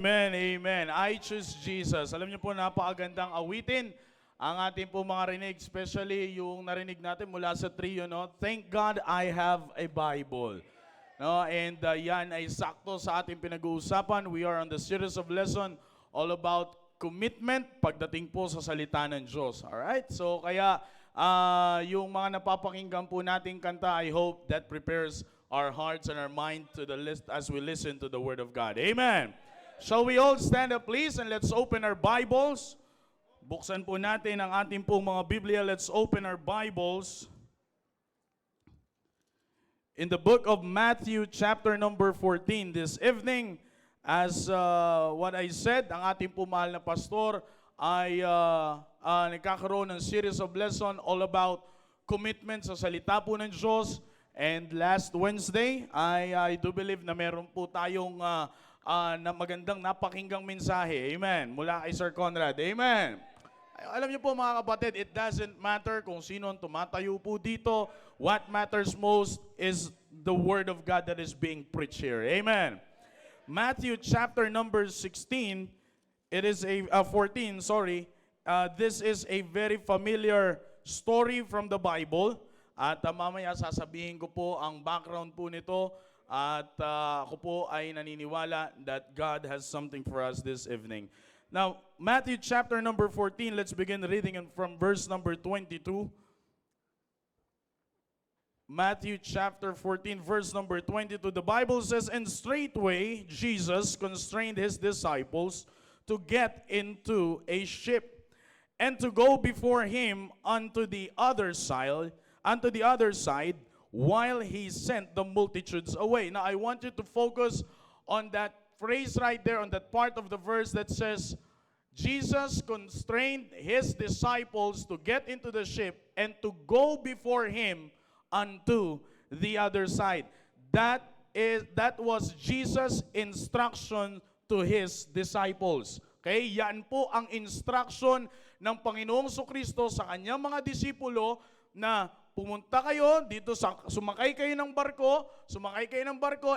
Amen, amen. I choose Jesus. Alam niyo po, napakagandang awitin ang ating po mga rinig, especially yung narinig natin mula sa trio, no? Thank God I have a Bible. No? And yan ay sakto sa ating pinag-uusapan. We are on the series of lesson all about commitment pagdating po sa salita ng Diyos. Alright? So kaya yung mga napapakinggan po nating kanta, I hope that prepares our hearts and our mind to the list as we listen to the Word of God. Amen. Shall we all stand up please and let's open our Bibles. Buksan po natin ang ating pong mga Biblia. Let's open our Bibles. In the book of Matthew chapter number 14 this evening, as what I said, ang ating pong mahal na pastor ay nagkakaroon ng series of lesson all about commitment sa salita po ng Diyos. And last Wednesday, I do believe na meron po tayong na magandang napakinggang mensahe. Amen. Mula kay Sir Conrad. Amen. Alam niyo po mga kapatid, it doesn't matter kung sino ang tumatayo po dito. What matters most is the Word of God that is being preached here. Amen. Matthew chapter number 16, it is a 14, sorry. This is a very familiar story from the Bible. At mamaya sasabihin ko po ang background po nito. At ako po ay naniniwala that God has something for us this evening. Now, Matthew chapter number 14, let's begin reading from verse number 22. Matthew chapter 14, verse number 22. The Bible says, "And straightway Jesus constrained his disciples to get into a ship and to go before him unto the other side, while he sent the multitudes away." Now, I want you to focus on that phrase right there, on that part of the verse that says, Jesus constrained his disciples to get into the ship and to go before him unto the other side. That was Jesus' instruction to his disciples. Okay? Yan po ang instruction ng Panginoong Jesucristo sa kanyang mga disipulo na pumunta kayo dito, sumakay kayo ng barko,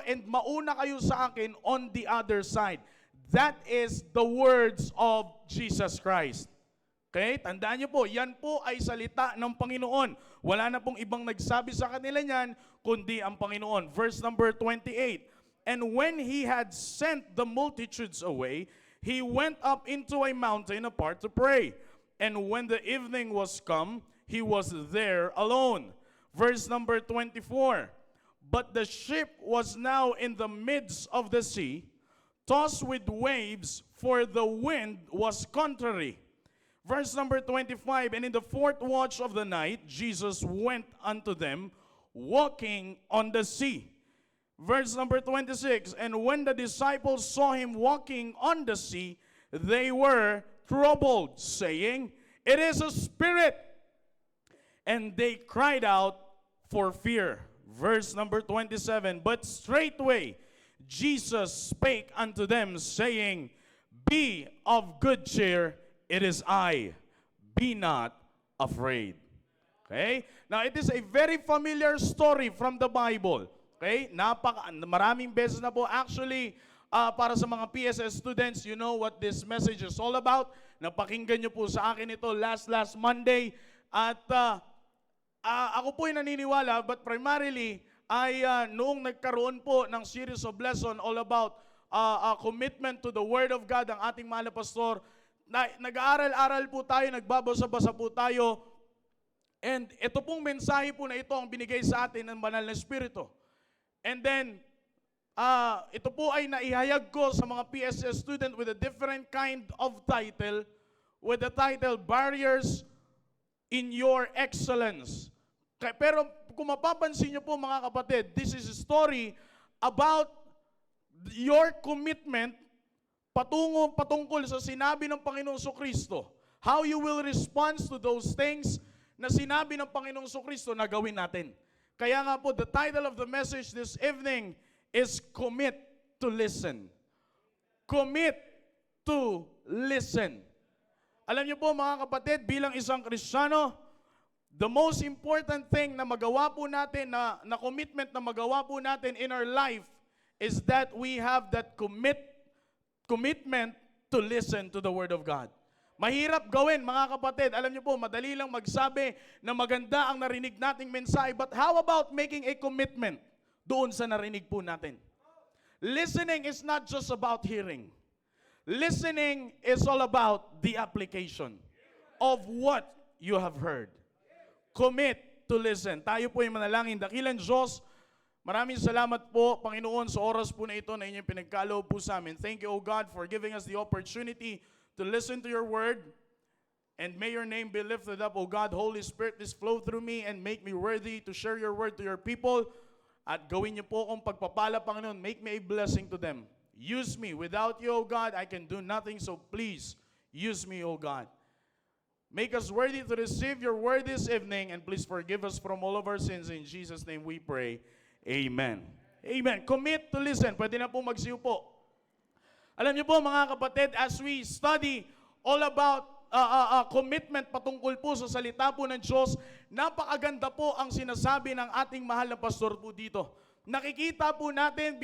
and mauna kayo sa akin on the other side. That is the words of Jesus Christ. Okay? Tandaan niyo po, yan po ay salita ng Panginoon. Wala na pong ibang nagsabi sa kanila niyan, kundi ang Panginoon. Verse number 28, "And when he had sent the multitudes away, he went up into a mountain apart to pray. And when the evening was come, he was there alone." Verse number 24, "But the ship was now in the midst of the sea, tossed with waves, for the wind was contrary." Verse number 25, "And in the fourth watch of the night, Jesus went unto them, walking on the sea." Verse number 26, "And when the disciples saw him walking on the sea, they were troubled, saying, It is a spirit. And they cried out for fear." Verse number 27, "But straightway Jesus spake unto them, saying, Be of good cheer, it is I. Be not afraid." Okay? Now, it is a very familiar story from the Bible. Okay? Maraming beses na po. Actually, para sa mga PSS students, you know what this message is all about. Napakinggan nyo po sa akin ito last Monday. At ako po ay naniniwala, but primarily, ay noong nagkaroon po ng series of lesson all about commitment to the Word of God, ang ating mahal na pastor, nag-aaral-aral po tayo, nagbabasa-basa po tayo, and ito pong mensahe po na ito ang binigay sa atin ng Banal na Espiritu. And then, ito po ay naihayag ko sa mga PSS student with a different kind of title, with the title, "Barriers in Your Excellence." Pero kung mapapansin niyo po mga kapatid, this is a story about your commitment patungkol sa sinabi ng Panginoong Jesucristo. How you will respond to those things na sinabi ng Panginoong Jesucristo na gawin natin. Kaya nga po, the title of the message this evening is Commit to Listen. Commit to listen. Alam niyo po mga kapatid, bilang isang Kristiyano, the most important thing na magawa po natin, na commitment na magawa po natin in our life is that we have that commitment to listen to the Word of God. Mahirap gawin, mga kapatid. Alam niyo po, madali lang magsabi na maganda ang narinig nating mensahe. But how about making a commitment doon sa narinig po natin? Listening is not just about hearing. Listening is all about the application of what you have heard. Commit to listen. Tayo po ay manalangin. Dakilang Diyos, maraming salamat po, Panginoon, sa oras po na ito na inyong pinagkaloob po sa amin. Thank you, O God, for giving us the opportunity to listen to your word. And may your name be lifted up, O God. Holy Spirit, please flow through me and make me worthy to share your word to your people. At gawin niyo po akong pagpapala, Panginoon. Make me a blessing to them. Use me. Without you, O God, I can do nothing. So please, use me, O God. Make us worthy to receive your word this evening. And please forgive us from all of our sins. In Jesus' name we pray. Amen. Amen. Commit to listen. Pwede na po magsiupo. Alam niyo po, mga kapatid, as we study all about commitment patungkol po sa salita po ng Diyos, napakaganda po ang sinasabi ng ating mahal na pastor po dito. Nakikita po natin,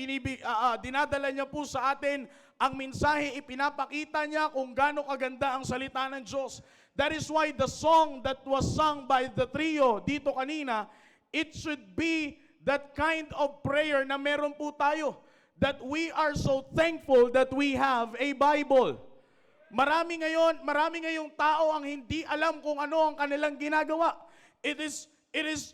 dinadala niya po sa atin ang mensahe, ipinapakita niya kung gaano kaganda ang salita ng Diyos. That is why the song that was sung by the trio dito kanina, it should be that kind of prayer na meron po tayo. That we are so thankful that we have a Bible. Marami ngayong tao ang hindi alam kung ano ang kanilang ginagawa. It is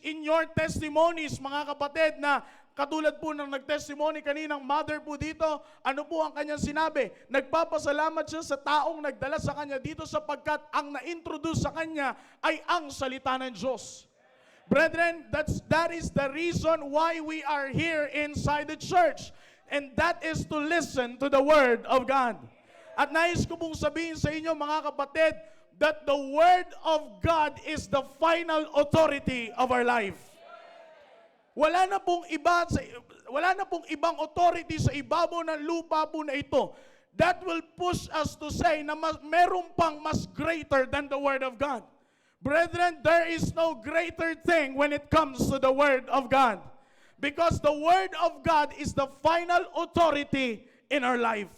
in your testimonies, mga kapatid, na katulad po ng nag-testimony kaninang mother po dito, ano po ang kanyang sinabi? Nagpapasalamat siya sa taong nagdala sa kanya dito sapagkat ang na-introduce sa kanya ay ang salita ng Diyos. Brethren, that is the reason why we are here inside the church. And that is to listen to the Word of God. At nais ko pong sabihin sa inyo, mga kapatid, that the Word of God is the final authority of our life. Wala na pong ibang authority sa ibabaw ng lupa po na ito that will push us to say na meron pang mas greater than the Word of God. Brethren, there is no greater thing when it comes to the Word of God. Because the Word of God is the final authority in our life.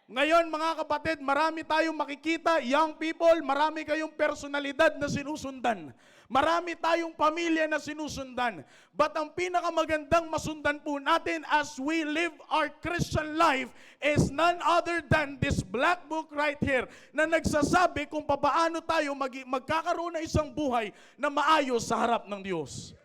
Ngayon, mga kapatid, marami tayong makikita, young people, marami kayong personalidad na sinusundan. Marami tayong pamilya na sinusundan. But ang pinakamagandang masundan po natin as we live our Christian life is none other than this black book right here na nagsasabi kung paano tayo magkakaroon ng isang buhay na maayos sa harap ng Diyos.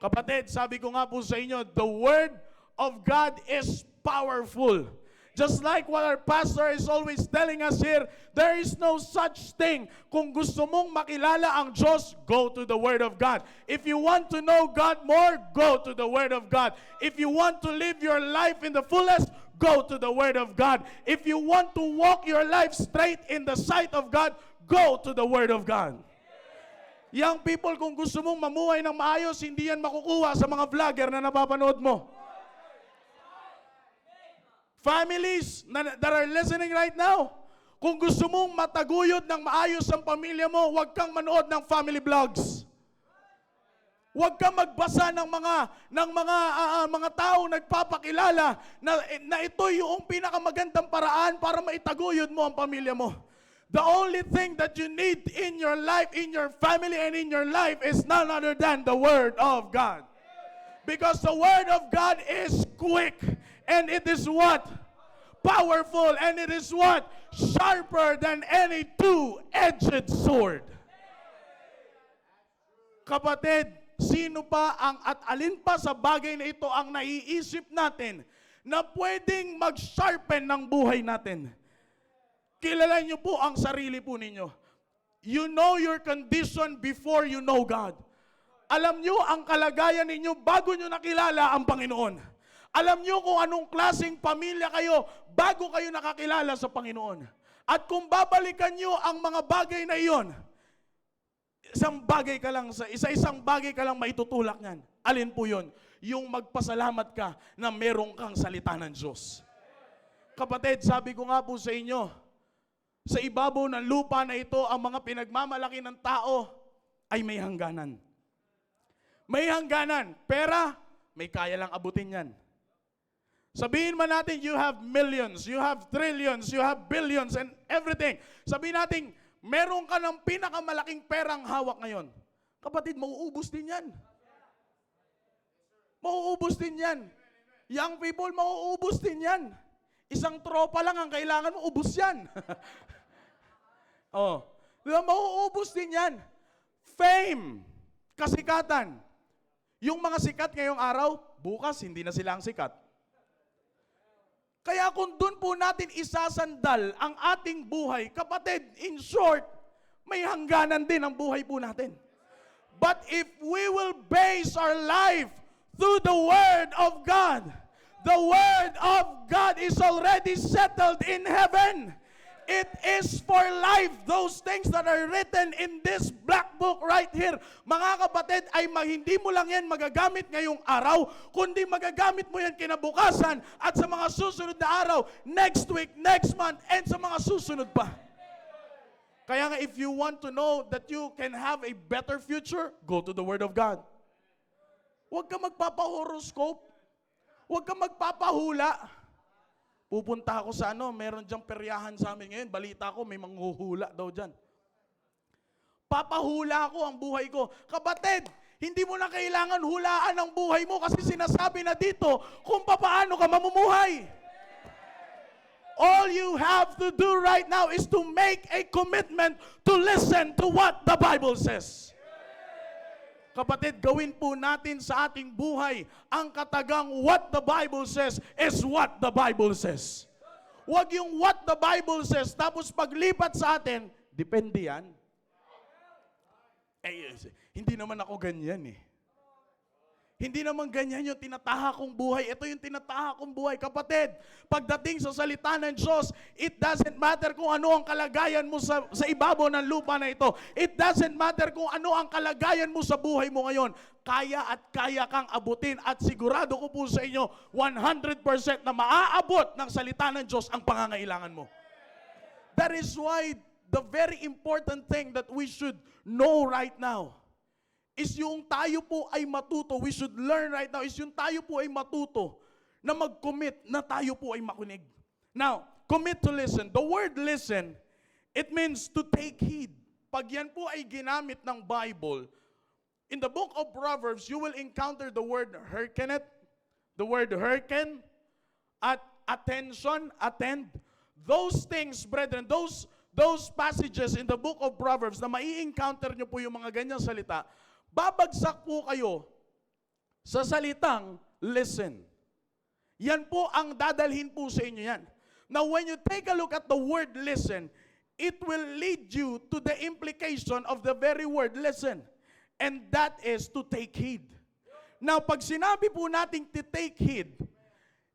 Kapatid, sabi ko nga po sa inyo, the Word of God is powerful. Just like what our pastor is always telling us here, there is no such thing. Kung gusto mong makilala ang Diyos, go to the Word of God. If you want to know God more, go to the Word of God. If you want to live your life in the fullest, go to the Word of God. If you want to walk your life straight in the sight of God, go to the Word of God. Young people, kung gusto mong mamuhay ng maayos, hindi yan makukuha sa mga vlogger na napapanood mo. Families that are listening right now, kung gusto mong mataguyod ng maayos ang pamilya mo, huwag kang manood ng family vlogs. Huwag kang magbasa ng mga tao nagpapakilala na ito yung pinakamagandang paraan para maitaguyod mo ang pamilya mo. The only thing that you need in your life, in your family, and in your life is none other than the Word of God. Because the Word of God is quick, and it is what? Powerful, and it is what? Sharper than any two-edged sword. Kapatid, sino pa at alin pa sa bagay na ito ang naiisip natin na pwedeng mag-sharpen ng buhay natin? Kilala niyo po ang sarili po ninyo. You know your condition before you know God. Alam niyo ang kalagayan ninyo bago niyo nakilala ang Panginoon. Alam niyo kung anong klaseng pamilya kayo bago kayo nakakilala sa Panginoon. At kung babalikan niyo ang mga bagay na iyon, isang bagay ka lang maitutulak niyan. Alin po yun? Yung magpasalamat ka na merong kang salita ng Diyos. Kapatid, sabi ko nga po sa inyo, sa ibabaw ng lupa na ito, ang mga pinagmamalaki ng tao ay may hangganan. May hangganan. Pera, may kaya lang abutin yan. Sabihin man natin, you have millions, you have trillions, you have billions and everything. Sabihin natin, meron ka ng pinakamalaking perang hawak ngayon. Kapatid, mauubos din yan. Mauubos din yan. Young people, mauubos din yan. Isang tropa lang ang kailangan mo, ubos yan. Oh, diba, mauubos din yan. Fame, kasikatan. Yung mga sikat ngayong araw, bukas hindi na sila ang sikat. Kaya kung doon po natin isasandal ang ating buhay, kapatid, in short, may hangganan din ang buhay po natin. But if we will base our life through the Word of God, the Word of God is already settled in heaven. It is for life. Those things that are written in this black book right here, mga kapatid, ay hindi mo lang yan magagamit ngayong araw, kundi magagamit mo yan kinabukasan at sa mga susunod na araw, next week, next month, and sa mga susunod pa. Kaya nga, if you want to know that you can have a better future, go to the Word of God. Huwag ka magpapa-horoscope. Huwag ka magpapahula. Pupunta ako sa meron diyang peryahan sa amin ngayon. Balita ko, may manghuhula daw dyan. Papahula ko ang buhay ko. Kapatid, hindi mo na kailangan hulaan ang buhay mo kasi sinasabi na dito kung paano ka mamumuhay. All you have to do right now is to make a commitment to listen to what the Bible says. Kapatid, gawin po natin sa ating buhay ang katagang what the Bible says is what the Bible says. Huwag yung what the Bible says, tapos paglipat sa atin, depende yan. Hindi naman ako ganyan eh. Hindi naman ganyan yung tinataha kong buhay. Ito yung tinataha kong buhay. Kapatid, pagdating sa salita ng Diyos, it doesn't matter kung ano ang kalagayan mo sa ibabaw ng lupa na ito. It doesn't matter kung ano ang kalagayan mo sa buhay mo ngayon. Kaya at kaya kang abutin at sigurado ko po sa inyo, 100% na maaabot ng salita ng Diyos ang pangangailangan mo. That is why the very important thing that we should know right now is yung tayo po ay matuto, we should learn right now, is yung tayo po ay matuto na mag-commit na tayo po ay makinig. Now, commit to listen. The word listen, it means to take heed. Pag yan po ay ginamit ng Bible, in the book of Proverbs, you will encounter the word hearkenet, the word hearken, at attention, attend. Those things, brethren, those passages in the book of Proverbs na mai-encounter nyo po yung mga ganyang salita, babagsak po kayo sa salitang listen. Yan po ang dadalhin po sa inyo yan. Now, when you take a look at the word listen, it will lead you to the implication of the very word listen. And that is to take heed. Now, pag sinabi po nating to take heed,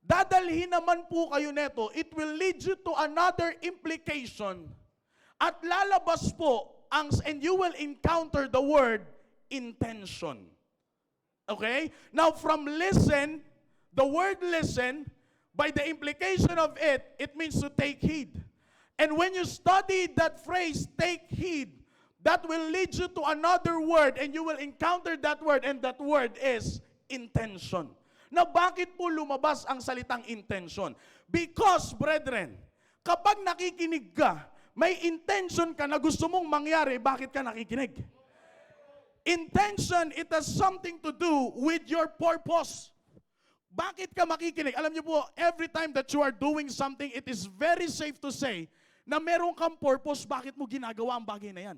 dadalhin naman po kayo neto, it will lead you to another implication. At lalabas po, and you will encounter the word intention. Okay? Now, from listen, the word listen, by the implication of it, it means to take heed. And when you study that phrase, take heed, that will lead you to another word, and you will encounter that word, and that word is intention. Now, bakit po lumabas ang salitang intention? Because, brethren, kapag nakikinig ka, may intention ka na gusto mong mangyari, bakit ka nakikinig? Intention, it has something to do with your purpose. Bakit ka makikinig? Alam niyo po, every time that you are doing something, it is very safe to say na meron kang purpose, bakit mo ginagawa ang bagay na yan.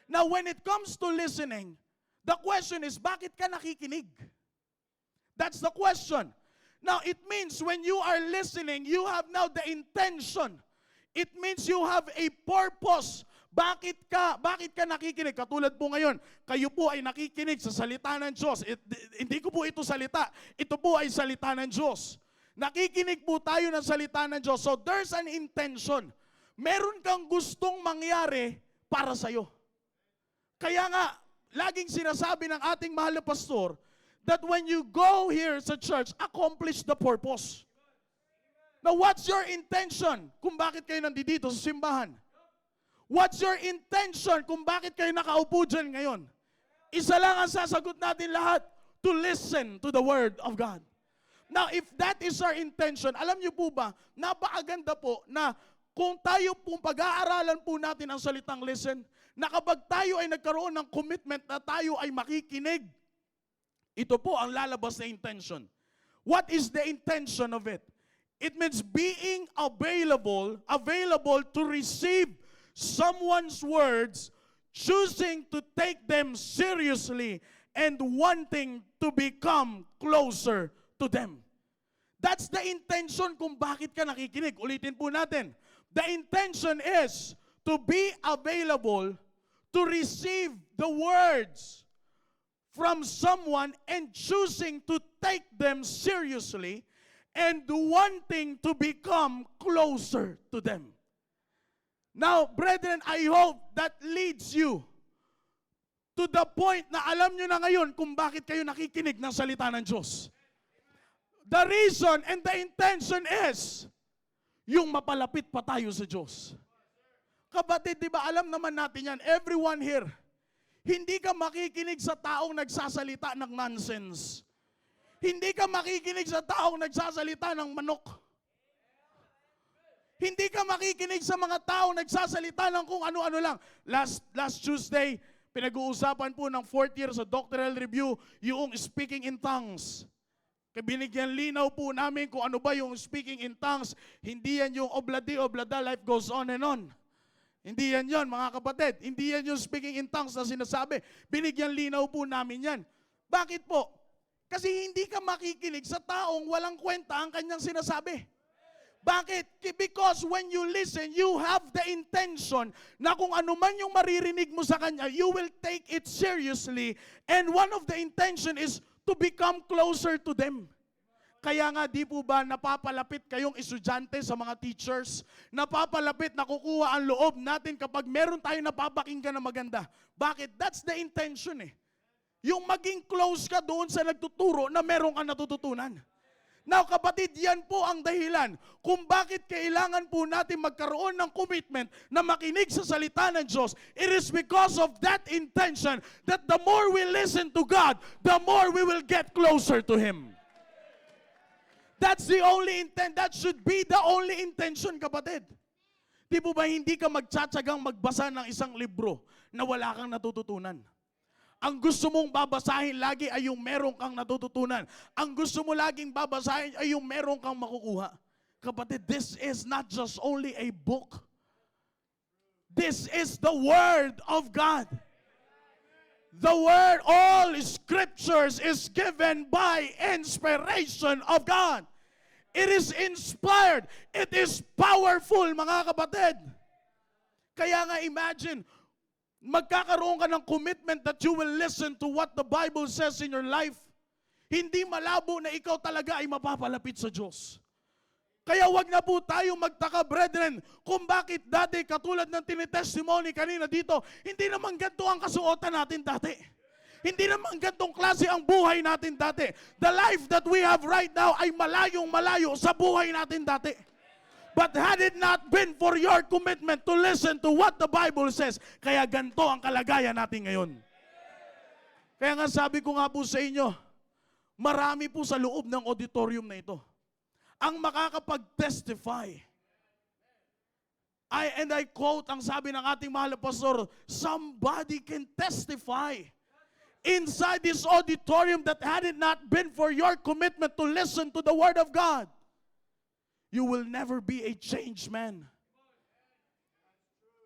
Now, when it comes to listening, the question is, bakit ka nakikinig? That's the question. Now, it means when you are listening, you have now the intention. It means you have a purpose. Bakit ka nakikinig? Katulad po ngayon, kayo po ay nakikinig sa salita ng Diyos. Hindi ko po ito salita. Ito po ay salita ng Diyos. Nakikinig po tayo ng salita ng Diyos. So there's an intention. Meron kang gustong mangyari para sa'yo. Kaya nga, laging sinasabi ng ating mahal na pastor, that when you go here sa church, accomplish the purpose. Now, what's your intention kung bakit kayo nandito sa simbahan? What's your intention kung bakit kayo nakaupo dyan ngayon? Isa lang ang sasagot natin lahat, to listen to the Word of God. Now, if that is our intention, alam niyo po ba, napakaganda po na kung tayo pong pag-aaralan po natin ang salitang listen, na kapag tayo ay nagkaroon ng commitment na tayo ay makikinig, ito po ang lalabas na intention. What is the intention of it? It means being available to receive someone's words, choosing to take them seriously, and wanting to become closer to them. That's the intention kung bakit ka nakikinig. Ulitin po natin. The intention is to be available to receive the words from someone and choosing to take them seriously and wanting to become closer to them. Now, brethren, I hope that leads you to the point na alam nyo na ngayon kung bakit kayo nakikinig ng salita ng Diyos. The reason and the intention is yung mapalapit pa tayo sa Diyos. Kapatid, di ba alam naman natin yan, everyone here, hindi ka makikinig sa taong nagsasalita ng nonsense. Hindi ka makikinig sa taong nagsasalita ng manok. Hindi ka makikinig sa mga taong nagsasalita ng kung ano-ano lang. Last Tuesday, pinag-uusapan po ng 4th year sa doctoral review yung speaking in tongues. Binigyan linaw po namin kung ano ba yung speaking in tongues. Hindi yan yung obladi, oblada, life goes on and on. Hindi yan yun, mga kapatid. Hindi yan yung speaking in tongues na sinasabi. Binigyan linaw po namin yan. Bakit po? Kasi hindi ka makikinig sa taong walang kwenta ang kanyang sinasabi. Bakit? Because when you listen, you have the intention na kung ano man yung maririnig mo sa kanya, you will take it seriously. And one of the intention is to become closer to them. Kaya nga, di po ba napapalapit kayong estudyante sa mga teachers? Napapalapit, nakukuha ang loob natin kapag meron tayong napapakinggan na maganda. Bakit? That's the intention eh. Yung maging close ka doon sa nagtuturo na meron ka natututunan. Now, kapatid, yan po ang dahilan kung bakit kailangan po natin magkaroon ng commitment na makinig sa salita ng Diyos. It is because of that intention that the more we listen to God, the more we will get closer to Him. That's the only intent. That should be the only intention, kapatid. Di po ba hindi ka magtsatsagang magbasa ng isang libro na wala kang natututunan? Ang gusto mong babasahin lagi ay yung meron kang natututunan. Ang gusto mo laging babasahin ay yung meron kang makukuha. Kapatid, this is not just only a book. This is the Word of God. The Word, all Scriptures is given by inspiration of God. It is inspired. It is powerful, mga kapatid. Kaya nga imagine, magkakaroon ka ng commitment that you will listen to what the Bible says in your life. Hindi malabo na ikaw talaga ay mapapalapit sa Diyos. Kaya wag na po tayo magtaka, brethren, kung bakit dati, katulad ng tinitestimony kanina dito, hindi naman ganito ang kasuotan natin dati. Hindi naman ganitong klase ang buhay natin dati. The life that we have right now ay malayong malayo sa buhay natin dati. But had it not been for your commitment to listen to what the Bible says, kaya ganito ang kalagayan natin ngayon. Kaya nga sabi ko nga po sa inyo, marami po sa loob ng auditorium na ito ang makakapag-testify. And I quote ang sabi ng ating mahal na pastor, somebody can testify inside this auditorium that had it not been for your commitment to listen to the Word of God, you will never be a changed man.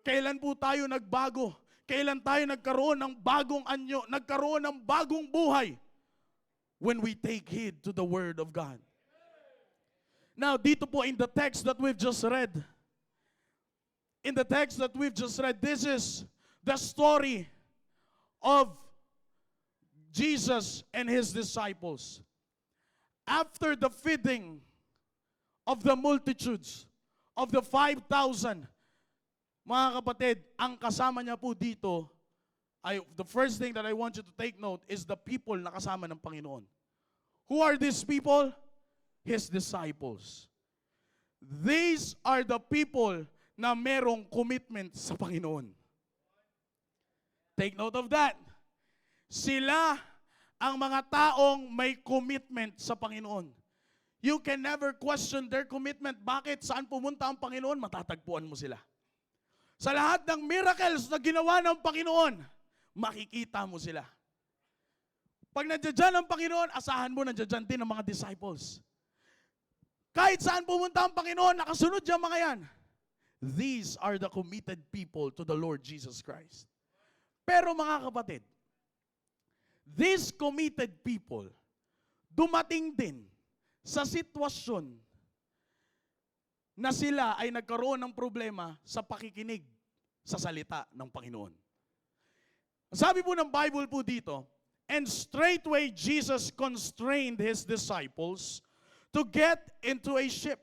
Kailan po tayo nagbago? Kailan tayo nagkaroon ng bagong anyo, nagkaroon ng bagong buhay? When we take heed to the Word of God. Now, dito po in the text that we've just read, this is the story of Jesus and His disciples. After the feeding of the multitudes, of the 5,000, mga kapatid, ang kasama niya po dito, the first thing that I want you to take note is the people na kasama ng Panginoon. Who are these people? His disciples. These are the people na merong commitment sa Panginoon. Take note of that. Sila ang mga taong may commitment sa Panginoon. You can never question their commitment. Bakit? Saan pumunta ang Panginoon? Matatagpuan mo sila. Sa lahat ng miracles na ginawa ng Panginoon, makikita mo sila. Pag nandiyan ang Panginoon, asahan mo nandiyan din ang mga disciples. Kahit saan pumunta ang Panginoon, nakasunod yung mga yan. These are the committed people to the Lord Jesus Christ. Pero mga kapatid, these committed people, dumating din sa sitwasyon na sila ay nagkaroon ng problema sa pakikinig sa salita ng Panginoon. Sabi po ng Bible po dito, and straightway Jesus constrained His disciples to get into a ship.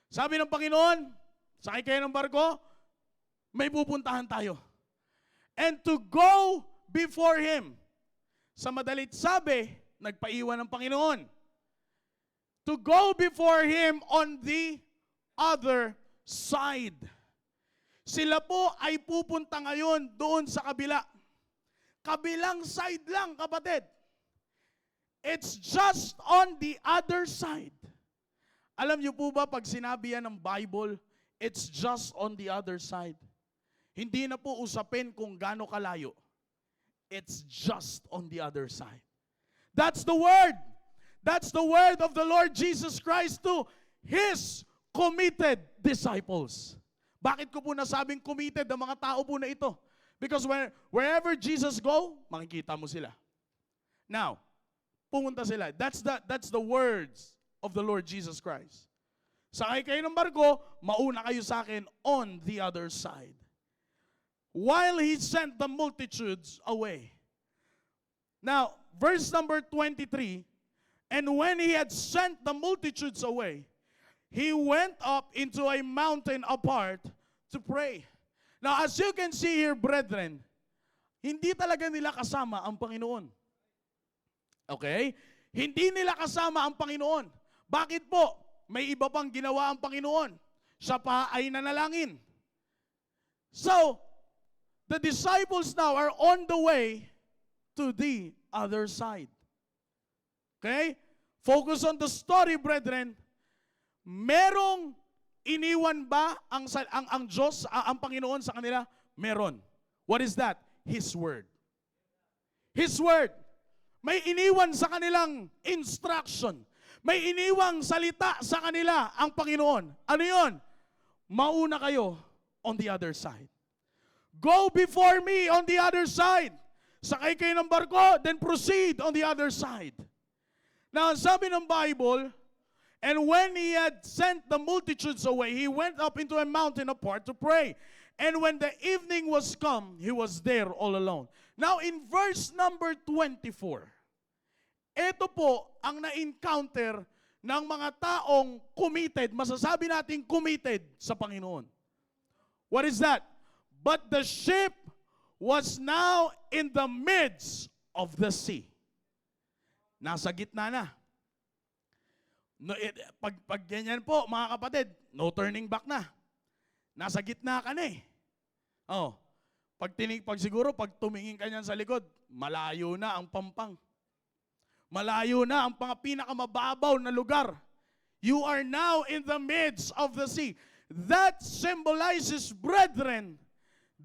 Sabi ng Panginoon, sakay kayo ng barko, may pupuntahan tayo. And to go before Him. Sa madalit sabi, nagpaiwan ng Panginoon. To go before Him on the other side. Sila po ay pupunta ngayon doon sa kabila. Kabilang side lang, kapatid. It's just on the other side. Alam niyo po ba, pag sinabi yan ng Bible, it's just on the other side. Hindi na po usapin kung gaano kalayo. It's just on the other side. That's the word. That's the word of the Lord Jesus Christ to His committed disciples. Bakit ko po nasabing committed ang mga tao po na ito? Because wherever Jesus go, makikita mo sila. Now, pumunta sila. That's the words of the Lord Jesus Christ. Sakay kayo ng barko, mauna kayo sa akin on the other side. While He sent the multitudes away. Now, verse number 23, and when He had sent the multitudes away, He went up into a mountain apart to pray. Now, as you can see here, brethren, hindi talaga nila kasama ang Panginoon. Okay? Hindi nila kasama ang Panginoon. Bakit po? May iba pang ginawa ang Panginoon. Siya pa ay nanalangin. So, the disciples now are on the way to the other side. Okay? Focus on the story, brethren. Merong iniwan ba ang Diyos, ang Panginoon sa kanila? Meron. What is that? His Word. His Word. May iniwan sa kanilang instruction. May iniwang salita sa kanila ang Panginoon. Ano yun? Mauna kayo on the other side. Go before me on the other side. Sakay kayo ng barko, then proceed on the other side. Now, sabi ng Bible, and when He had sent the multitudes away, He went up into a mountain apart to pray. And when the evening was come, He was there all alone. Now, in verse number 24, ito po ang na-encounter ng mga taong committed, masasabi natin committed sa Panginoon. What is that? But the ship was now in the midst of the sea. Nasa gitna na. No, pag ganyan po, mga kapatid, no turning back na. Nasa gitna ka na eh. Oh, pag siguro, pag tumingin ka niyan sa likod, malayo na ang pampang. Malayo na ang pinakamababaw na lugar. You are now in the midst of the sea. That symbolizes, brethren,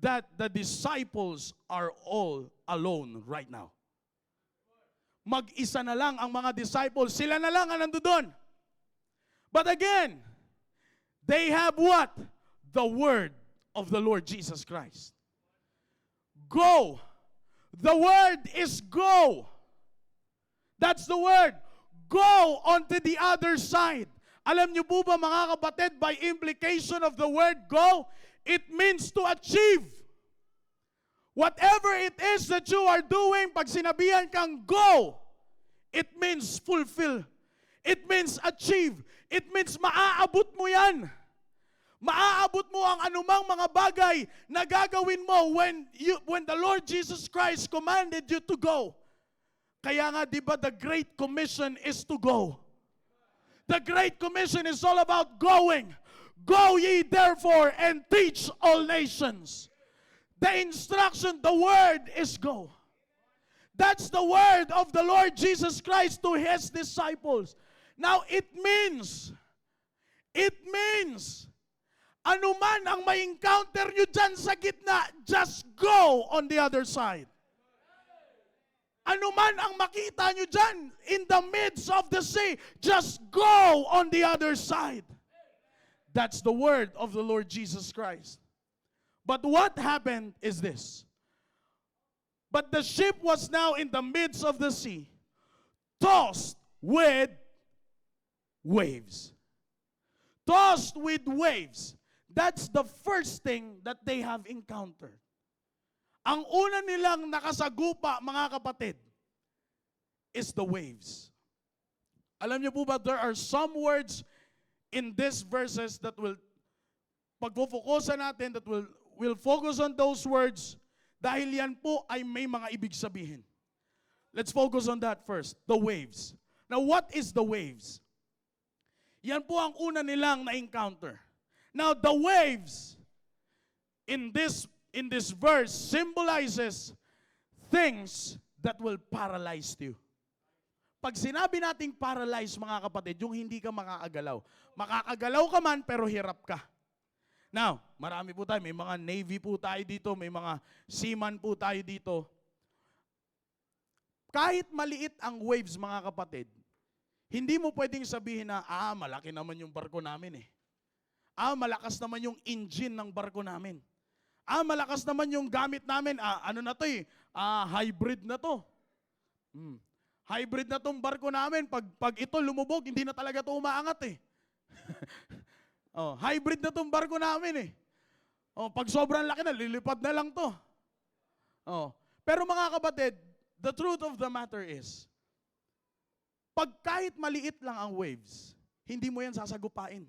that the disciples are all alone right now. Mag-isa na lang ang mga disciples. Sila na lang ang nandoon. But again, they have what? The word of the Lord Jesus Christ. Go. The word is go. That's the word. Go onto the other side. Alam niyo po ba, mga kapatid, by implication of the word go, it means to achieve. Whatever it is that you are doing, pag sinabihan kang go, it means fulfill. It means achieve. It means maaabot mo yan. Maaabot mo ang anumang mga bagay na gagawin mo when the Lord Jesus Christ commanded you to go. Kaya nga, di ba, the Great Commission is to go. The Great Commission is all about going. Go ye therefore and teach all nations. The instruction, the word is go. That's the word of the Lord Jesus Christ to His disciples. Now, it means, anuman ang may encounter nyo dyan sa gitna, just go on the other side. Anuman ang makita nyo dyan, in the midst of the sea, just go on the other side. That's the word of the Lord Jesus Christ. But what happened is this. But the ship was now in the midst of the sea, tossed with waves. Tossed with waves. That's the first thing that they have encountered. Ang una nilang nakasagupa, mga kapatid, is the waves. Alam niyo po ba, there are some words in these verses that will, pagpo-focusan natin, that will focus on those words, dahil yan po ay may mga ibig sabihin. Let's focus on that first, the waves. Now, what is the waves? Yan po ang una nilang na-encounter. Now, the waves in this verse symbolizes things that will paralyze you. Pag sinabi nating paralyze, mga kapatid, yung hindi ka makakagalaw. Makakagalaw ka man, pero hirap ka. Now, marami po tayo. May mga Navy po tayo dito. May mga seaman po tayo dito. Kahit maliit ang waves, mga kapatid, hindi mo pwedeng sabihin na, malaki naman yung barko namin eh. Malakas naman yung engine ng barko namin. Malakas naman yung gamit namin. Ano na to eh? Hybrid na to. Hybrid na tong barko namin. Pag ito lumubog, hindi na talaga to umaangat eh. Hybrid na tong barko namin eh. Pag sobrang laki na, lilipad na lang to. Pero mga kapatid, the truth of the matter is, pag kahit maliit lang ang waves, hindi mo yan sasagupain.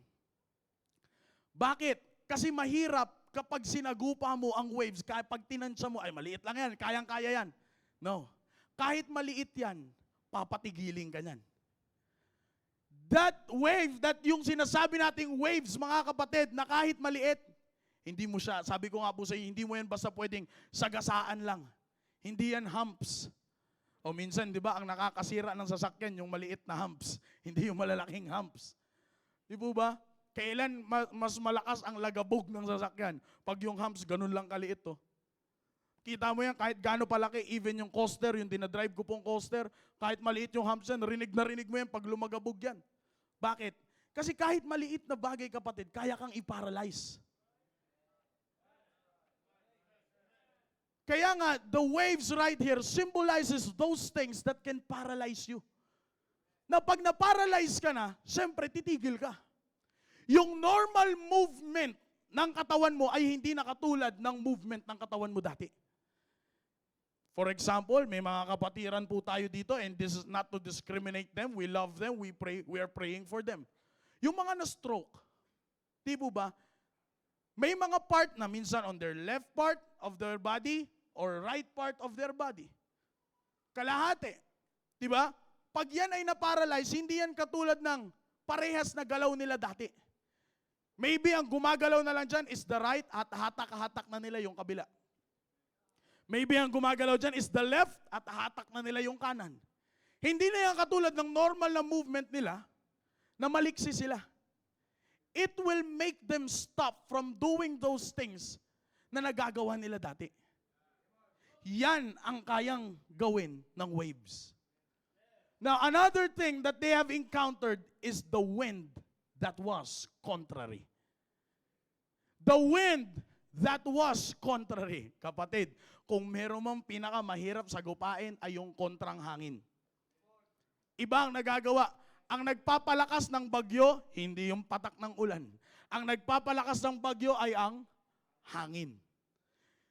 Bakit? Kasi mahirap kapag sinagupa mo ang waves, pag tinansya mo, ay maliit lang yan, kayang-kaya yan. No. Kahit maliit yan, papatigiling ka yan. That wave, that yung sinasabi nating waves, mga kapatid, na kahit maliit, hindi mo siya, sabi ko nga po sa inyo, hindi mo yan basta pwedeng sagasaan lang. Hindi yan humps. O minsan, di ba, ang nakakasira ng sasakyan, yung maliit na humps, hindi yung malalaking humps. Di po ba? Kailan mas malakas ang lagabog ng sasakyan? Pag yung humps, ganun lang kaliit to. Kita mo yan, kahit gaano palaki, even yung coaster, yung dinadrive ko pong coaster, kahit maliit yung humps yan, rinig na rinig mo yan pag lumagabog yan. Bakit? Kasi kahit maliit na bagay, kapatid, kaya kang i-paralyze. Kaya nga, the waves right here symbolizes those things that can paralyze you. Na pag na-paralyze ka na, syempre titigil ka. Yung normal movement ng katawan mo ay hindi na katulad ng movement ng katawan mo dati. For example, may mga kapatiran po tayo dito, and this is not to discriminate them. We love them. We are praying for them. Yung mga na-stroke, di po ba? May mga part na minsan on their left part of their body or right part of their body. Kalahati. Di ba? Pag yan ay na-paralyze, hindi yan katulad ng parehas na galaw nila dati. Maybe ang gumagalaw na lang dyan is the right at hatak-hatak na nila yung kabila. Maybe ang gumagalaw dyan is the left at hatak na nila yung kanan. Hindi na yan katulad ng normal na movement nila na maliksi sila. It will make them stop from doing those things na nagagawa nila dati. Yan ang kayang gawin ng waves. Now, another thing that they have encountered is the wind that was contrary. The wind that was contrary. Kapatid, kung meron mang pinakamahirap sagupain ay yung kontrang hangin. Iba ang nagagawa. Ang nagpapalakas ng bagyo, hindi yung patak ng ulan. Ang nagpapalakas ng bagyo ay ang hangin.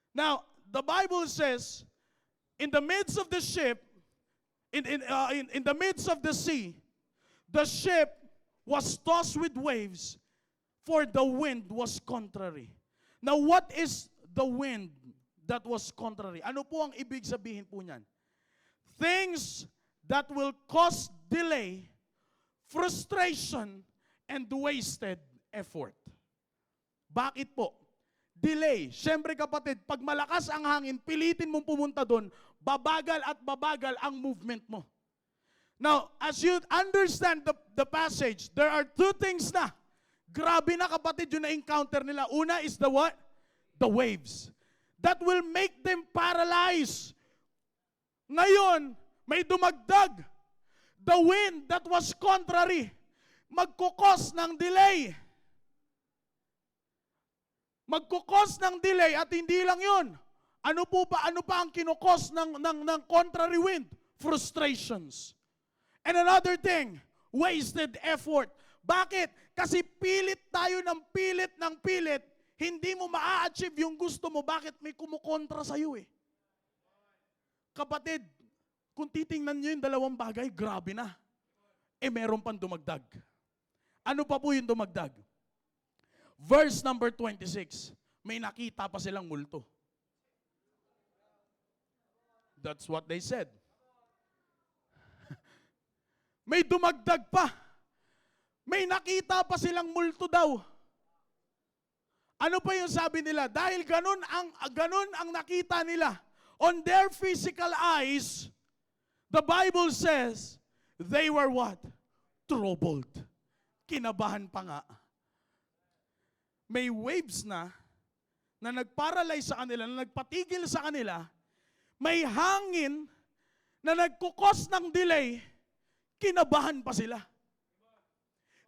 Now, the Bible says, in the midst of the ship, in the midst of the sea, the ship was tossed with waves, for the wind was contrary. Now, what is the wind that was contrary? Ano po ang ibig sabihin po niyan? Things that will cause delay, frustration, and wasted effort. Bakit po? Delay. Siyempre kapatid, pag malakas ang hangin, pilitin mong pumunta doon, babagal at babagal ang movement mo. Now, as you understand the passage, there are two things na. Grabe na kapatid yung na-encounter nila. Una is the what? The waves. That will make them paralyzed. Ngayon, may dumagdag. The wind that was contrary. Magkukos ng delay. Magkukos ng delay at hindi lang yun. Ano pa ang kinukos ng contrary wind? Frustrations. And another thing, wasted effort. Bakit? Kasi pilit tayo ng pilit, hindi mo maa-achieve yung gusto mo. Bakit? May kumukontra sa'yo eh. Kapatid, kung titingnan nyo yung dalawang bagay, grabe na. Meron pang dumagdag. Ano pa po yung dumagdag? Verse number 26, may nakita pa silang multo. That's what they said. May dumagdag pa. May nakita pa silang multo daw. Ano pa yung sabi nila? Dahil ganun ang nakita nila. On their physical eyes, the Bible says, they were what? Troubled. Kinabahan pa nga. May waves na nagparalyze sa kanila, na nagpatigil sa kanila. May hangin na nagkukos ng delay. Kinabahan pa sila.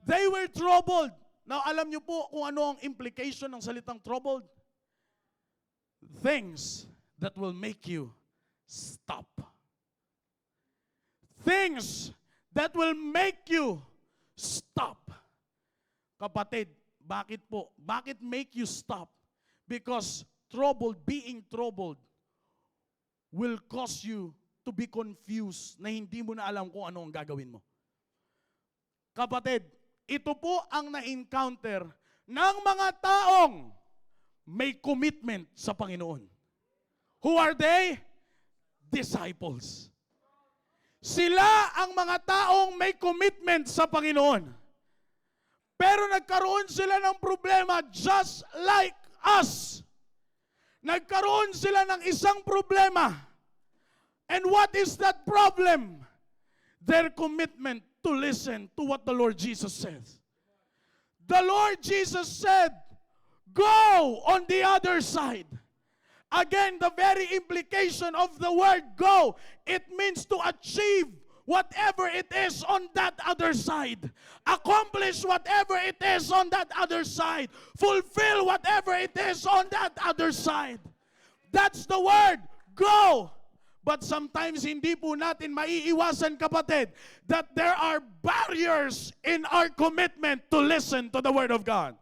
They were troubled. Now, alam niyo po kung ano ang implication ng salitang troubled? Things that will make you stop. Things that will make you stop. Kapatid, bakit po? Bakit make you stop? Because being troubled will cause you to be confused na hindi mo na alam kung ano ang gagawin mo. Kapatid, ito po ang na-encounter ng mga taong may commitment sa Panginoon. Who are they? Disciples. Sila ang mga taong may commitment sa Panginoon. Pero nagkaroon sila ng problema just like us. Nagkaroon sila ng isang problema. And what is that problem? Their commitment to listen to what the Lord Jesus says. The Lord Jesus said, go on the other side. Again, the very implication of the word go, it means to achieve whatever it is on that other side. Accomplish whatever it is on that other side. Fulfill whatever it is on that other side. That's the word, go. But sometimes hindi po natin maiiwasan, kapatid, that there are barriers in our commitment to listen to the Word of God.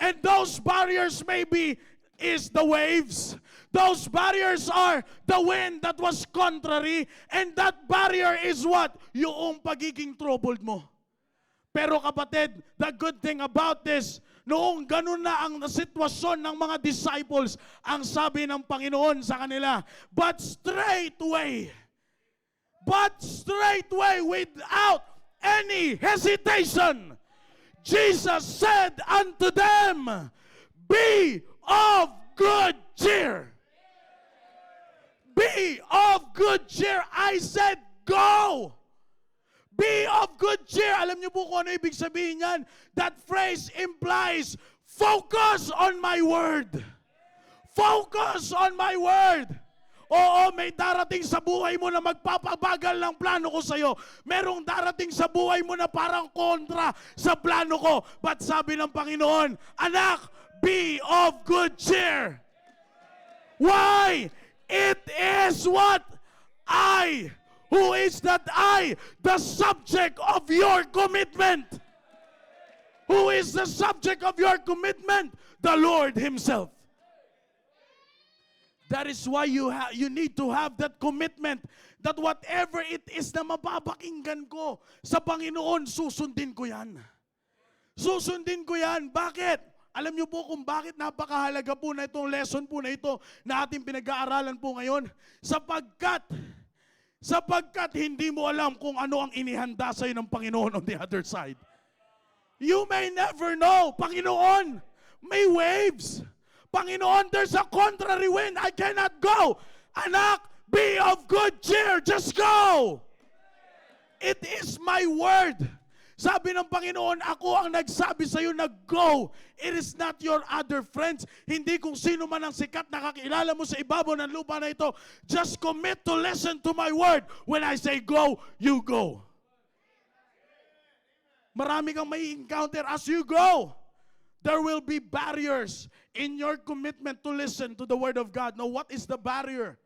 And those barriers maybe is the waves. Those barriers are the wind that was contrary. And that barrier is what? Yung pagiging troubled mo. Pero kapatid, the good thing about this, noong ganun na ang sitwasyon ng mga disciples, ang sabi ng Panginoon sa kanila, but straightway, without any hesitation, Jesus said unto them, be of good cheer. Be of good cheer. I said, go. Be of good cheer. Alam niyo po kung ano ibig sabihin yan? That phrase implies, focus on my word. Focus on my word. Oo, may darating sa buhay mo na magpapabagal ng plano ko sa'yo. Merong darating sa buhay mo na parang kontra sa plano ko. But sabi ng Panginoon, anak, be of good cheer. Why? It is what? I. Who is that I? The subject of your commitment. Who is the subject of your commitment? The Lord Himself. That is why you need to have that commitment that whatever it is na mapapakinggan ko sa Panginoon, susundin ko yan. Susundin ko yan. Bakit? Alam niyo po kung bakit napakahalaga po na itong lesson po na ito na ating pinag-aaralan po ngayon? Sapagkat hindi mo alam kung ano ang inihanda sa'yo ng Panginoon on the other side. You may never know. Panginoon, may waves. Panginoon, there's a contrary wind. I cannot go. Anak, be of good cheer. Just go. It is my word. Sabi ng Panginoon, ako ang nagsabi sa iyo na go. It is not your other friends. Hindi kung sino man ang sikat na kakilala mo sa ibabaw ng lupa na ito. Just commit to listen to my word. When I say go, you go. Marami kang may encounter as you go. There will be barriers in your commitment to listen to the word of God. Now, what is the barrier?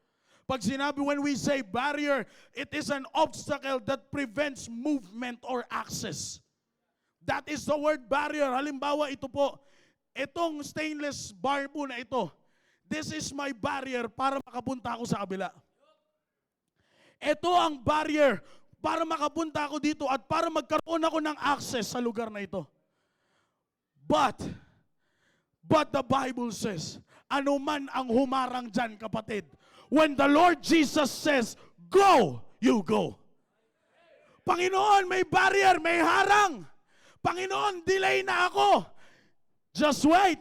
Pag sinabi, when we say barrier, it is an obstacle that prevents movement or access. That is the word barrier. Halimbawa, ito po, itong stainless bar po na ito, this is my barrier para makapunta ako sa kabila. Ito ang barrier para makapunta ako dito at para magkaroon ako ng access sa lugar na ito. But the Bible says, ano man ang humarang dyan, kapatid, when the Lord Jesus says, go, you go. Panginoon, may barrier, may harang. Panginoon, delay na ako. Just wait.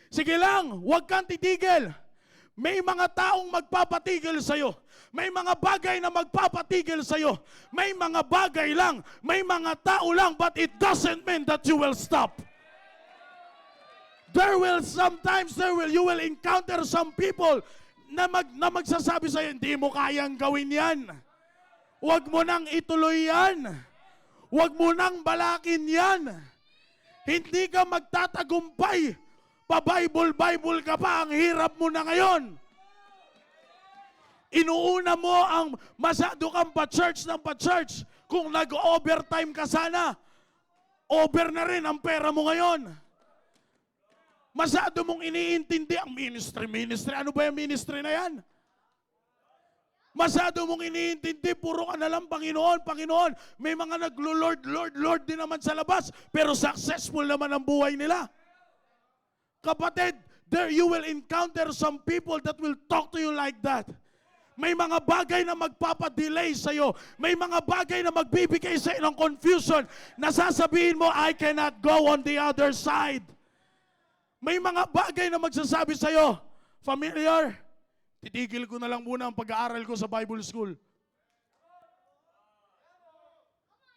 Sige lang, huwag kang titigil. May mga taong magpapatigil sa'yo. May mga bagay na magpapatigil sa'yo. May mga bagay lang, may mga tao lang, but it doesn't mean that you will stop. You will encounter some people na magsasabi sa'yo, hindi mo kayang gawin yan. Huwag mo nang ituloy yan. Huwag mo nang balakin yan. Hindi ka magtatagumpay. Pa-Bible ka pa, ang hirap mo na ngayon. Inuuna mo ang masyado kang pa-church ng pa-church. Kung nag-overtime ka sana, over na rin ang pera mo ngayon. Masyado mong iniintindi ang ministry. Ano ba yung ministry na yan? Masyado mong iniintindi, puro ka na lang, Panginoon. May mga Lord din naman sa labas, pero successful naman ang buhay nila. Kapatid, there you will encounter some people that will talk to you like that. May mga bagay na magpapadelay sa'yo. May mga bagay na magbibigay sa'yo ng confusion na sasabihin mo, I cannot go on the other side. May mga bagay na magsasabi sa'yo, familiar, titigil ko na lang muna ang pag-aaral ko sa Bible school.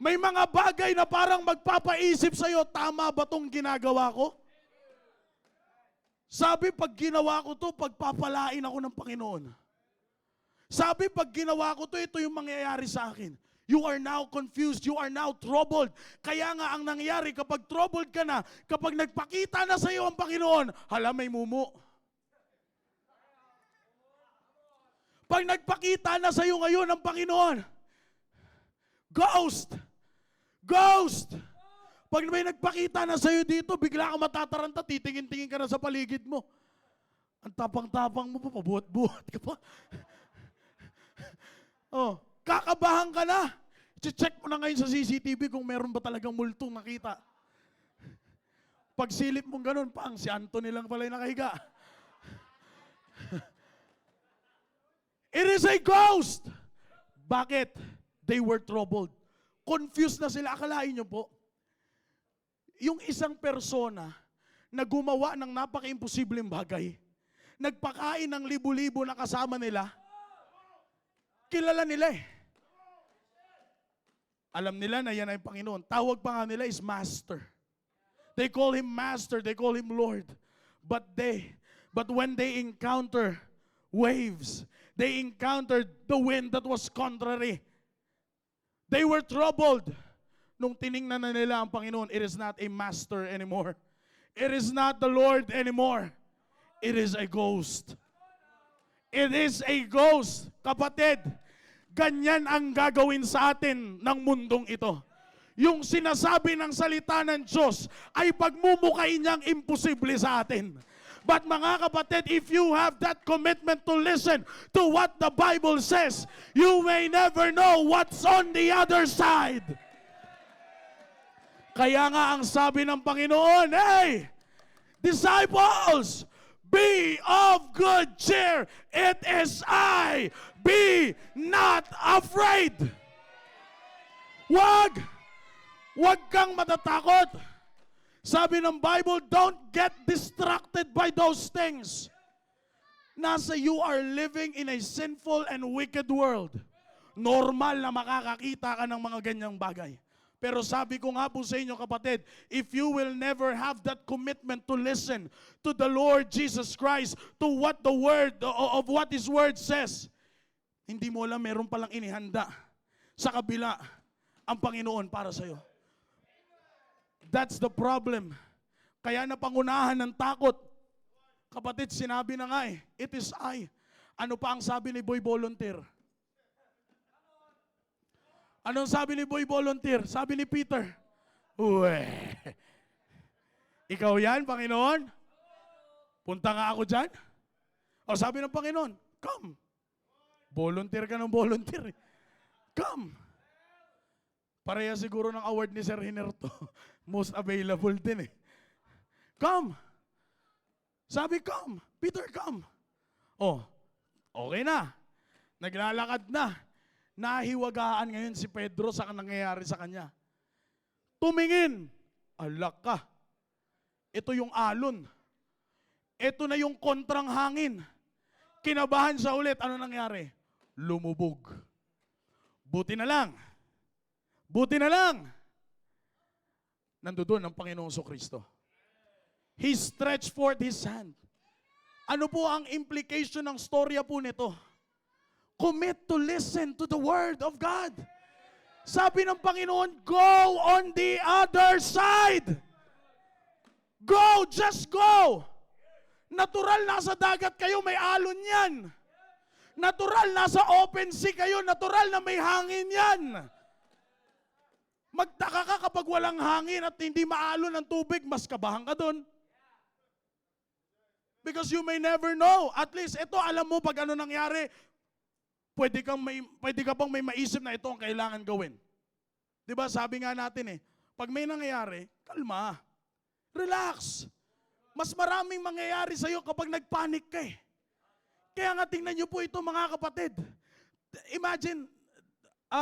May mga bagay na parang magpapaisip sa'yo, tama ba itong ginagawa ko? Sabi, pag ginawa ko to, pagpapalain ako ng Panginoon. Sabi, pag ginawa ko to, ito yung mangyayari sa akin. You are now confused. You are now troubled. Kaya nga ang nangyari, kapag troubled ka na, kapag nagpakita na sa iyo ang Panginoon, hala, may mumu. Pag nagpakita na sa iyo ngayon ang Panginoon, ghost. Pag may nagpakita na sa iyo dito, bigla ka matataranta, titingin-tingin ka na sa paligid mo. Ang tapang-tapang mo pa, pabuhat-buhat ka pa. Oh, kakabahan ka na. Check mo na ngayon sa CCTV kung meron ba talagang multong nakita. Pag silip mong ganun, si Anthony lang pala yung nakahiga. It is a ghost. Bakit? They were troubled. Confused na sila. Akalain niyo po, yung isang persona na gumawa ng napaka-imposibleng bagay, nagpakain ng libu-libo na kasama nila, kilala nila eh. Alam nila na yan ay Panginoon. Tawag pa nga nila is Master. They call Him Master, they call Him Lord. But when they encounter waves, they encountered the wind that was contrary. They were troubled. Nung tiningnan na nila ang Panginoon, it is not a master anymore. It is not the Lord anymore. It is a ghost. It is a ghost. Kapatid, ganyan ang gagawin sa atin ng mundong ito. Yung sinasabi ng salita ng Diyos ay pagmumukhain niyang imposible sa atin. But mga kapatid, if you have that commitment to listen to what the Bible says, you may never know what's on the other side. Kaya nga ang sabi ng Panginoon, hey, disciples, be of good cheer. It is I. Be not afraid. Wag kang matatakot. Sabi ng Bible, don't get distracted by those things. You are living in a sinful and wicked world. Normal na makakakita ka ng mga ganyang bagay. Pero sabi ko nga po sa inyo kapatid, if you will never have that commitment to listen to the Lord Jesus Christ, to what the word, of what His word says, hindi mo alam meron palang inihanda sa kabila ang Panginoon para sa'yo. That's the problem. Kaya napangunahan ng takot. Kapatid, sinabi na nga it is I. Ano pa ang sabi ni Boy Volunteer? Anong sabi ni Boy Volunteer? Sabi ni Peter, uwe, ikaw yan, Panginoon? Punta nga ako dyan? O sabi ng Panginoon, come. Volunteer ka ng volunteer. Come. Pareha siguro ng award ni Sir Hinerto. Most available din Come. Sabi, come. Peter, come. Oh, okay na. Naglalakad na. Nahiwagaan ngayon si Pedro sa nangyayari sa kanya. Tumingin. Alak ka. Ito yung alon. Ito na yung kontrang hangin. Kinabahan siya ulit. Ano nangyari? Lumubog. Buti na lang. Buti na lang. Nandoon ang Panginoong Kristo. He stretched forth His hand. Ano po ang implication ng storya po nito? Commit to listen to the Word of God. Sabi ng Panginoon, go on the other side. Go, just go. Natural, nasa dagat kayo, may alon yan. Natural, nasa open sea kayo, natural na may hangin yan. Magtaka ka kapag walang hangin at hindi maalon ang tubig, mas kabahan ka doon. Because you may never know. At least, ito, alam mo pag ano nangyari, pwede ka bang may maisip na ito ang kailangan gawin. Diba, sabi nga natin pag may nangyayari, kalma. Relax. Mas maraming mangyayari sa'yo kapag nagpanik ka Kaya nga tingnan niyo po ito mga kapatid. Imagine,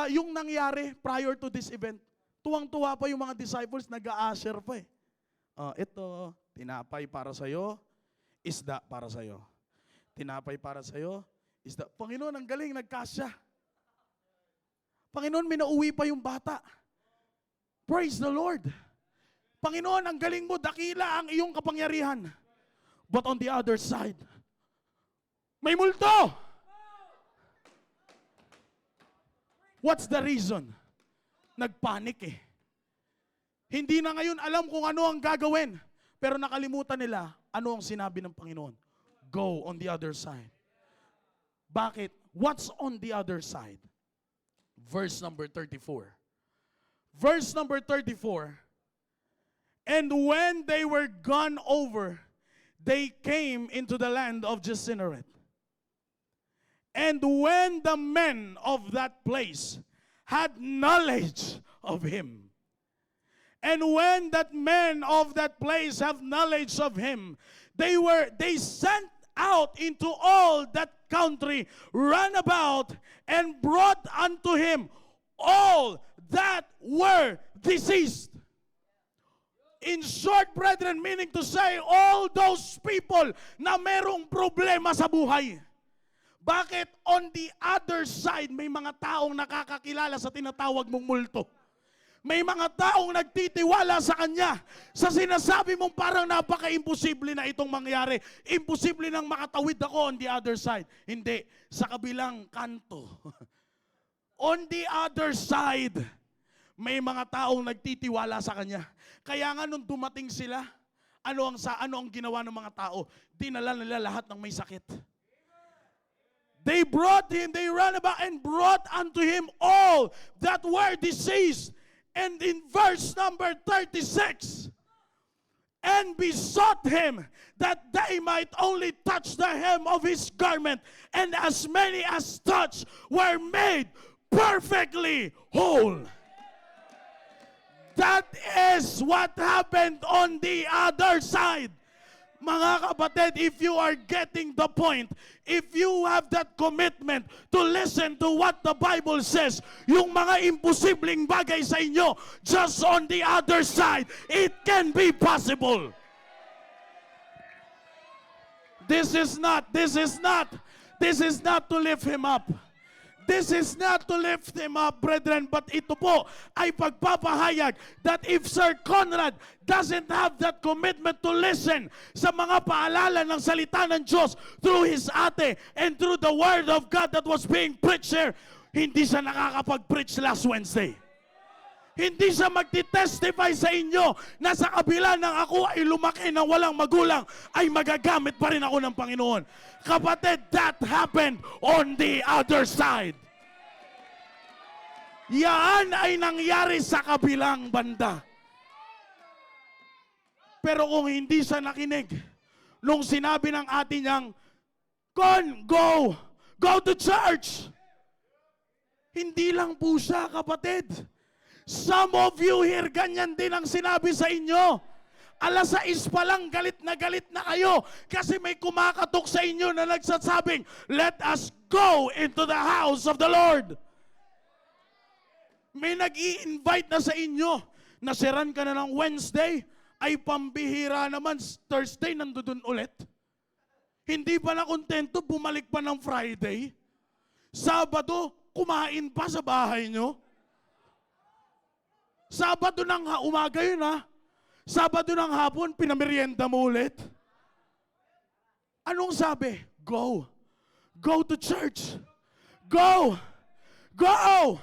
yung nangyari prior to this event, tuwang-tuwa pa yung mga disciples, nag-a-usher pa ito, tinapay para sa'yo, isda para sa'yo. Tinapay para sa'yo, isda. Panginoon, ang galing, nagkasya. Panginoon, minauwi pa yung bata. Praise the Lord. Panginoon, ang galing mo, dakila ang iyong kapangyarihan. But on the other side, may multo. What's the reason? Nagpanik Hindi na ngayon alam kung ano ang gagawin. Pero nakalimutan nila, ano ang sinabi ng Panginoon? Go on the other side. Bakit? What's on the other side? Verse number 34. Verse number 34. And when they were gone over, they came into the land of Gennesaret. And when the men of that place had knowledge of Him, and when that men of that place have knowledge of Him, they sent out into all that country, ran about, and brought unto Him all that were diseased. In short, brethren, meaning to say, all those people na merong problema sa buhay. Bakit on the other side, may mga taong nakakakilala sa tinatawag mong multo? May mga taong nagtitiwala sa Kanya sa sinasabi mong parang napaka-imposible na itong mangyari. Imposible nang makatawid ako on the other side. Hindi, sa kabilang kanto. On the other side, may mga taong nagtitiwala sa Kanya. Kaya nga nung dumating sila, ano ang ginawa ng mga tao? Dinala nila lahat ng may sakit. They brought Him, they ran about and brought unto Him all that were diseased. And in verse number 36, and besought Him that they might only touch the hem of His garment, and as many as touched were made perfectly whole. That is what happened on the other side. Mga kapatid, if you are getting the point, if you have that commitment to listen to what the Bible says, yung mga imposibleng bagay sa inyo, just on the other side, it can be possible. This is not to lift him up. This is not to lift him up, brethren, but ito po ay pagpapahayag that if Sir Conrad doesn't have that commitment to listen sa mga paalala ng salita ng Diyos through his ate and through the Word of God that was being preached here, hindi siya nakakapag-preach last Wednesday. Hindi siya magtitestify sa inyo na sa kabila ng ako ay lumaki ng walang magulang, ay magagamit pa rin ako ng Panginoon. Kapatid, that happened on the other side. Yan ay nangyari sa kabilang banda. Pero kung hindi siya nakinig, nung sinabi ng ate niyang, Con, go to church. Hindi lang po siya, kapatid. Some of you here, ganyan din ang sinabi sa inyo. Alas 6 pa lang, galit na kayo kasi may kumakatok sa inyo na nagsasabing, let us go into the house of the Lord. May nag-i-invite na sa inyo, nasiran ka na ng Wednesday, ay pambihira naman, Thursday nandoon ulit. Hindi pa na kontento, bumalik pa ng Friday. Sabado, kumain pa sa bahay nyo. Sabado ng umaga yun ha. Sabado ng hapon, pinamerienda mo ulit. Anong sabi? Go. Go to church. Go. Go.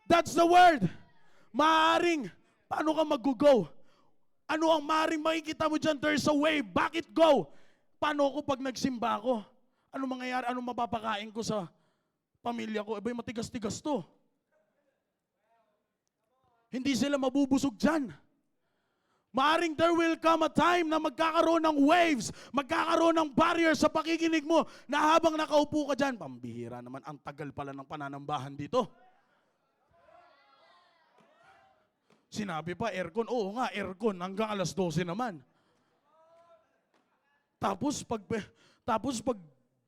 That's the word. Maaring, paano ka mag-go? Ano ang maaring makikita mo dyan? There's a way. Bakit go? Paano ko pag nagsimba ako? Ano mangyayari? Anong mapapakain ko sa pamilya ko? Abay, matigas-tigas to. Hindi sila mabubusog dyan. Maaring there will come a time na magkakaroon ng waves, magkakaroon ng barrier sa pakikinig mo na habang nakaupo ka dyan, pambihira naman, ang tagal pala ng pananambahan dito. Sinabi pa, aircon. Oo nga, aircon. Hanggang alas 12 naman. Tapos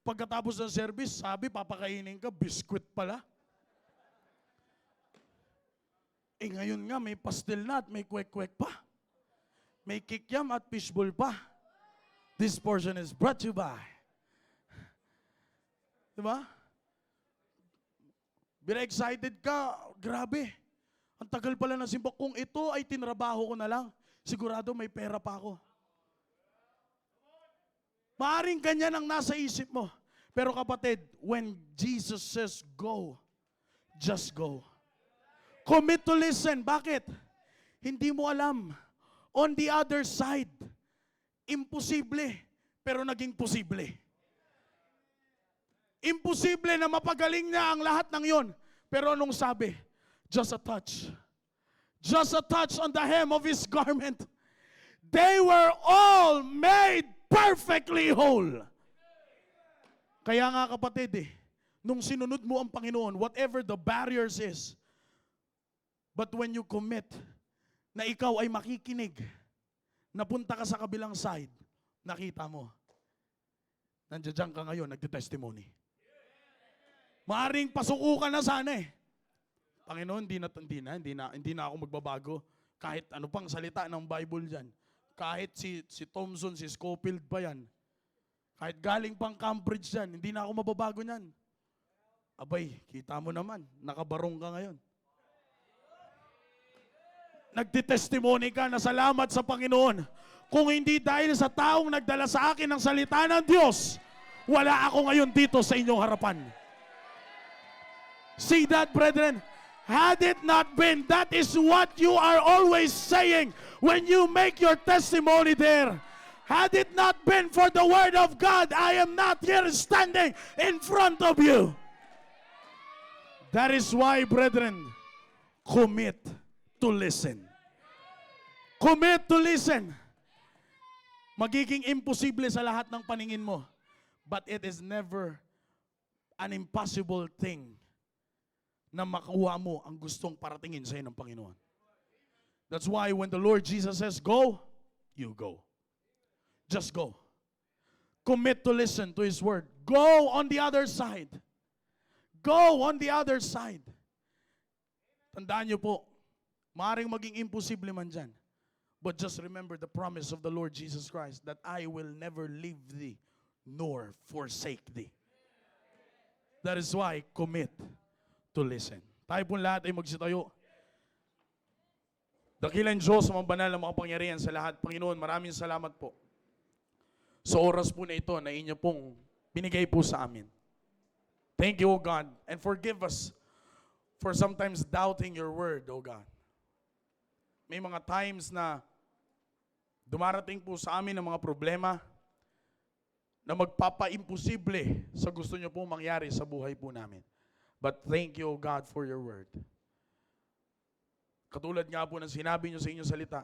pagkatapos ng service, sabi, papakainin ka, biskwit pala. Eh ngayon nga, may pastel na at may kwek-kwek pa. May kikiam at fishbowl pa. This portion is brought to you by. Diba? Bila excited ka, grabe. Ang tagal pala na simba. Kung ito ay tinrabaho ko na lang, sigurado may pera pa ako. Maaring ganyan ang nasa isip mo. Pero kapatid, when Jesus says go, just go. Commit to listen. Bakit? Hindi mo alam. On the other side, imposible, pero naging posible. Imposible na mapagaling niya ang lahat ng yon. Pero anong sabi? Just a touch. Just a touch on the hem of his garment. They were all made perfectly whole. Kaya nga kapatid nung sinunod mo ang Panginoon, whatever the barriers is, but when you commit na ikaw ay makikinig, napunta ka sa kabilang side, nakita mo, nandiyan ka ngayon, nagtitestimony. Maaring pasuko ka na sana Panginoon, hindi na ako magbabago. Kahit ano pang salita ng Bible dyan. Kahit si Thompson, si Scofield pa yan. Kahit galing pang Cambridge dyan, hindi na ako mababago niyan. Abay, kita mo naman, nakabarong ka ngayon. Nagtitestimony ka na salamat sa Panginoon. Kung hindi dahil sa taong nagdala sa akin ng salita ng Diyos, wala ako ngayon dito sa inyong harapan. See that, brethren? Had it not been, that is what you are always saying when you make your testimony there. Had it not been for the Word of God, I am not here standing in front of you. That is why, brethren, commit to listen. Commit to listen. Magiging imposible sa lahat ng paningin mo. But it is never an impossible thing na makuha mo ang gustong paratingin sa iyo ng Panginoon. That's why when the Lord Jesus says, go, you go. Just go. Commit to listen to His word. Go on the other side. Go on the other side. Tandaan niyo po, maaaring maging imposible man dyan. But just remember the promise of the Lord Jesus Christ that I will never leave thee nor forsake thee. That is why, commit to listen. Tayo po lahat ay magsitayo. Dakilang Diyos sa mga banal na mga pangyarihan sa lahat. Panginoon, maraming salamat po sa oras po na ito na inyo pong binigay po sa amin. Thank you, O God, and forgive us for sometimes doubting your word, O God. May mga times na dumarating po sa amin ang mga problema na magpapa-imposible sa gusto nyo pong mangyari sa buhay po namin. But thank you, O God, for your word. Katulad nga po ng sinabi nyo sa inyong salita,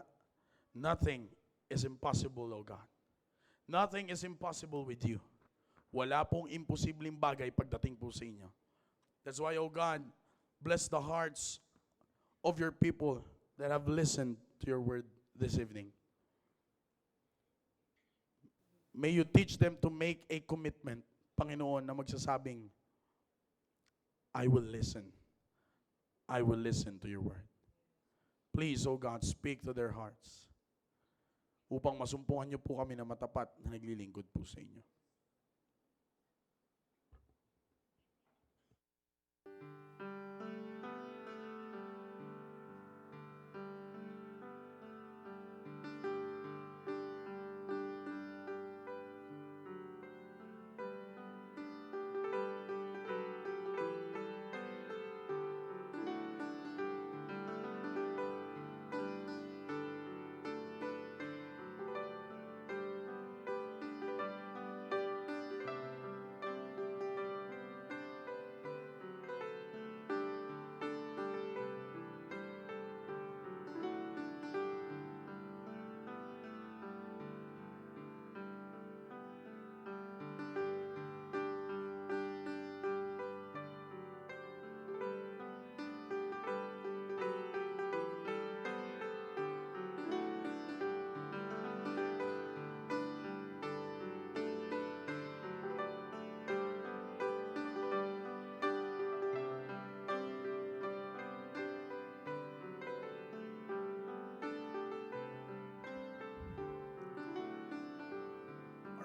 nothing is impossible, O God. Nothing is impossible with you. Wala pong imposibleng bagay pagdating po sa inyo. That's why, O God, bless the hearts of your people that have listened to your word this evening. May you teach them to make a commitment, Panginoon, na magsasabing, I will listen. I will listen to your word. Please, O God, speak to their hearts upang masumpungan niyo po kami na matapat na naglilingkod po sa inyo.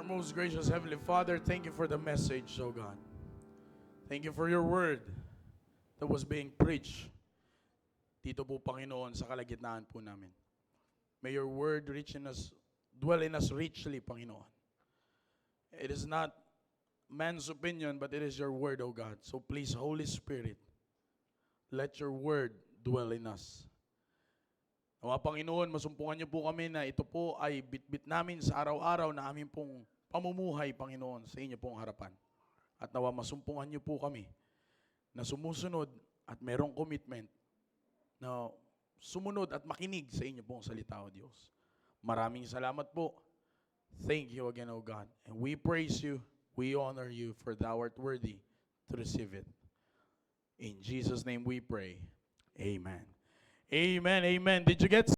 Our most gracious Heavenly Father, thank you for the message, O God. Thank you for your word that was being preached dito po, Panginoon, sa kalagitnaan po namin. May your word reach in us, dwell in us richly, Panginoon. It is not man's opinion, but it is your word, O God. So please, Holy Spirit, let your word dwell in us. Nawa, Panginoon, masumpungan niyo po kami na ito po ay bitbit namin sa araw-araw na aming pong pamumuhay, Panginoon, sa inyo pong harapan. At nawa, masumpungan niyo po kami na sumusunod at merong commitment na sumunod at makinig sa inyo pong salita, O Diyos. Maraming salamat po. Thank you again, O God. And we praise you, we honor you, for thou art worthy to receive it. In Jesus' name we pray. Amen. Amen, amen. Did you get